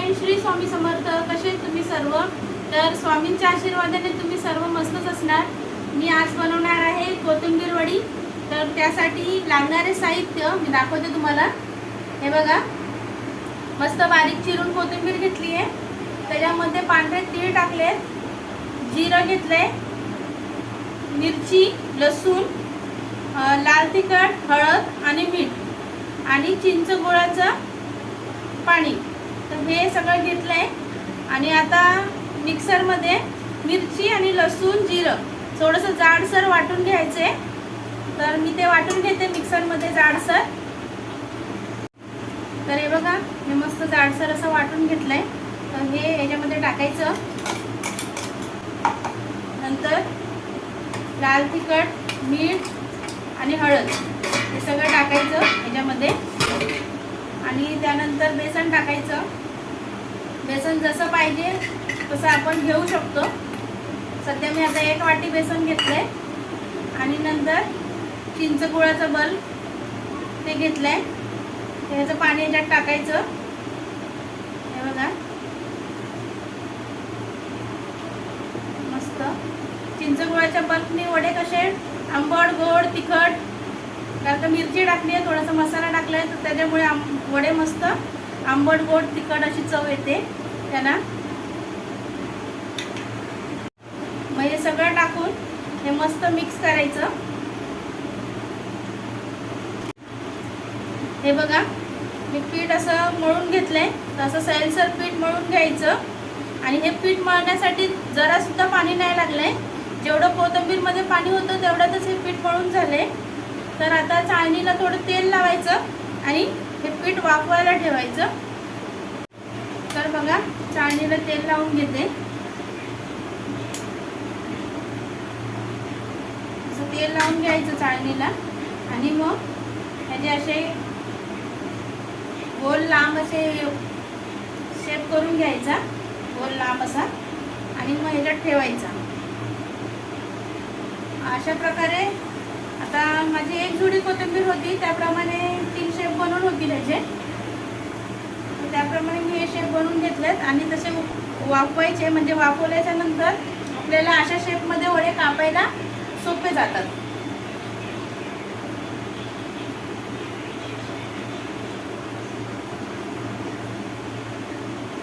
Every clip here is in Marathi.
जय श्री स्वामी समर्थ. कसे तुम्ही सर्व? तर स्वामींच्या आशीर्वादाने तुम्ही सर्व मस्तच असणार. मी आज बनवणार आहे कोथिंबीर वडी. तर त्यासाठी लागणारे साहित्य मी दाखवते तुम्हाला. हे बघा, मस्त बारीक चिरून कोथिंबीर घेतली आहे. त्याच्यामध्ये पांढरे तीळ टाकले, जिरं घेतले, मिरची, लसूण, लाल तिखट, हळद आणि मीठ आणि चिंच गुळाचं पाणी. तर हे सगळं घेतलंय. आणि आता मिक्सरमध्ये मिरची आणि लसूण, जिरं थोडंसं जाडसर वाटून घ्यायचे. तर मी ते वाटून घेते मिक्सरमध्ये जाडसर. तर हे बघा, हे मस्त जाडसर असं वाटून घेतलंय. तर हे याच्यामध्ये टाकायचं. नंतर लाल तिखट, मीठ आणि हळद हे सगळं टाकायचं याच्यामध्ये. आणि त्यानंतर बेसन टाकायचं. बेसन जसं पाहिजे तसं आपण घेऊ शकतो. सध्या मी आता 1 वाटी बेसन घेतलंय. आणि नंतर चिंच गुळाचं बल ते घेतलंय. त्याचं पाणी याच्यात टाकायचं. हे बघा, मस्त चिंच गुळाच्या बल्बने वडे कसे आंबट, गोड, तिखट, कारण का मिरची टाकली आहे, थोडासा मसाला टाकला आहे, तर त्याच्यामुळे वडे मस्त आंबट, गोड, तिखट अशी चव येते त्यांना. मग हे सगळं टाकून हे मस्त मिक्स करायचं. हे बघा, मी पीठ असं मळून घेतलंय. तर असं सैलसर पीठ मळून घ्यायचं. आणि हे पीठ मळण्यासाठी जरा सुद्धा पाणी नाही लागलंय. जेवढं कोथिंबीरमध्ये पाणी होतं तेवढ्यातच हे पीठ मळून झालंय. तर आता चाळणीला थोडं तेल लावायचं आणि हे पीठ वाफवायला ठेवायचं. तर बघा, चाळणीला तेल लावून घेते. असं तेल लावून घ्यायचं चाळणीला. आणि मग ह्याचे असे गोल लांब असे शेप करून घ्यायचा, गोल लांब असा. आणि मग ह्याच्यात ठेवायचा. अशा प्रकारे आता माझी 1 जुडी कोथिंबीर होती, त्याप्रमाणे 3 शेप बनवून होती त्याचे. त्याप्रमाणे मी हे शेप बनवून घेतलेत. आणि तसे वाफवायचे, म्हणजे वाफवल्याच्या नंतर आपल्याला अशा शेपमध्ये वडे कापायला सोपे जातात.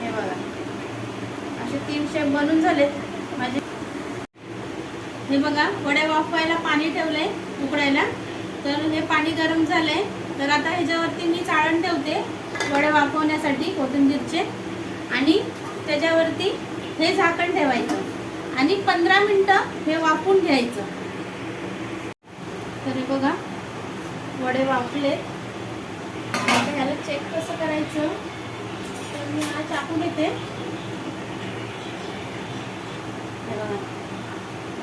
हे बघा, असे 3 शेप बनून झालेत माझे. हे बघा, वड्या वाफवायला पाणी ठेवलंय उकडायला. तर हे पाणी गरम झालंय. तर आता ह्याच्यावरती मी चाळण ठेवते वडे वाफवण्यासाठी कोथिंबीरचे. आणि त्याच्यावरती हे झाकण ठेवायचं आणि 15 मिनिटं हे वाफवून घ्यायचं. तर हे बघा, वडे वाफले. आता ह्याला चेक कसं करायचं, तर मी हा चाकू घेते. हे बघा,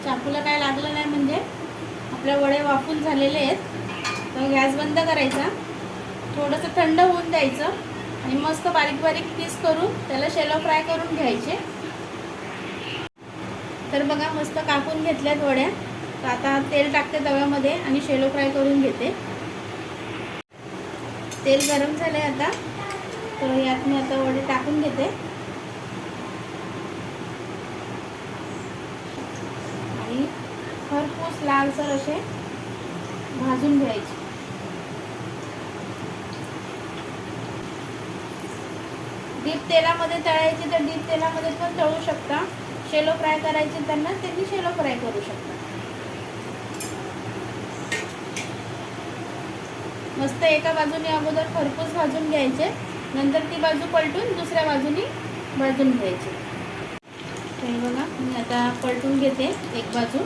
चाकूला काय लागलं नाही म्हणजे आपले वडे वाफून झालेले आहेत. तर गॅस बंद करायचा. थोडंसं थंड होऊन द्यायचं. आणि मस्त बारीक बारीक पीस करून त्याला शॅलो फ्राय करून घ्यायचे. तर बघा, मस्त कापून घेतल्यात वड्या. तर आता तेल टाकते तव्यामध्ये आणि शॅलो फ्राय करून घेते. तेल गरम झालं आहे आता. तर यात मी आता वडे टाकून घेते. आणि खरपूस लालसर असे भाजून घ्यायचे. डीप तेलामध्ये तळायचे तर डीप तेलामध्ये पण तळू शकता. शॅलो फ्राय करायचे त्यांना त्यांनी शॅलो फ्राय करू शकता. मस्त एका बाजूने अगोदर खरपूस भाजून घ्यायचे. नंतर ती बाजू पलटून दुसऱ्या बाजूने भाजून घ्यायचे. हे बघा, मी आता पलटून घेते एक बाजू.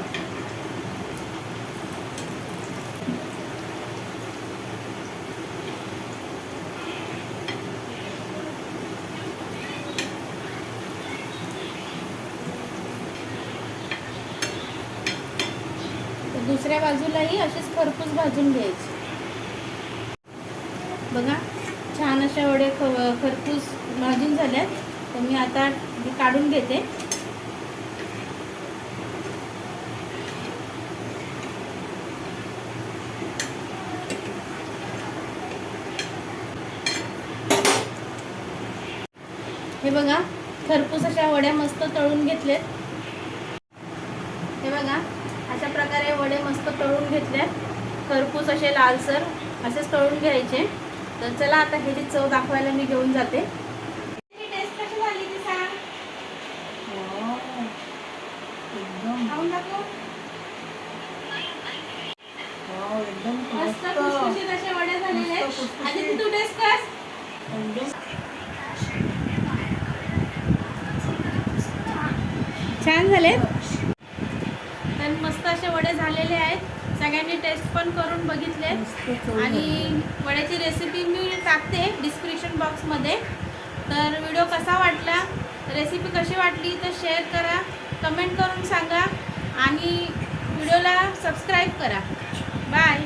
दुसऱ्या बाजूलाही अशीच खरपूस भाजून घ्यायची. बघा, छान अशा वडे खरपूस भाजून झाल्यात. तर मी आता काढून घेते. हे बघा खरपूस अशा वड्या मस्त तळून घेतलेत. हे बघा अशा प्रकारे वडे मस्त तळून घेतल्यात. खरपूस असे लालसर असेच तळून घ्यायचे. तर चला आता ह्याची चव दाखवायला मी घेऊन जाते. टेस्ट कशी झाली ती सांग. एकदम खाऊन दाखव. एकदम मस्त खुसखुशीत असे वडे झालेले आहेत. आधी तू टेस्ट कर. छान झाले. तर मस्त असे वडे झालेले आहेत. सगळ्यांनी टेस्ट पण करून बघितले आणि वड्याची रेसिपी मी टाकते डिस्क्रिप्शन बॉक्समध्ये. तर व्हिडिओ कसा वाटला, रेसिपी कशी वाटली तर शेअर करा, कमेंट करून सांगा आणि व्हिडिओला सबस्क्राईब करा. बाय.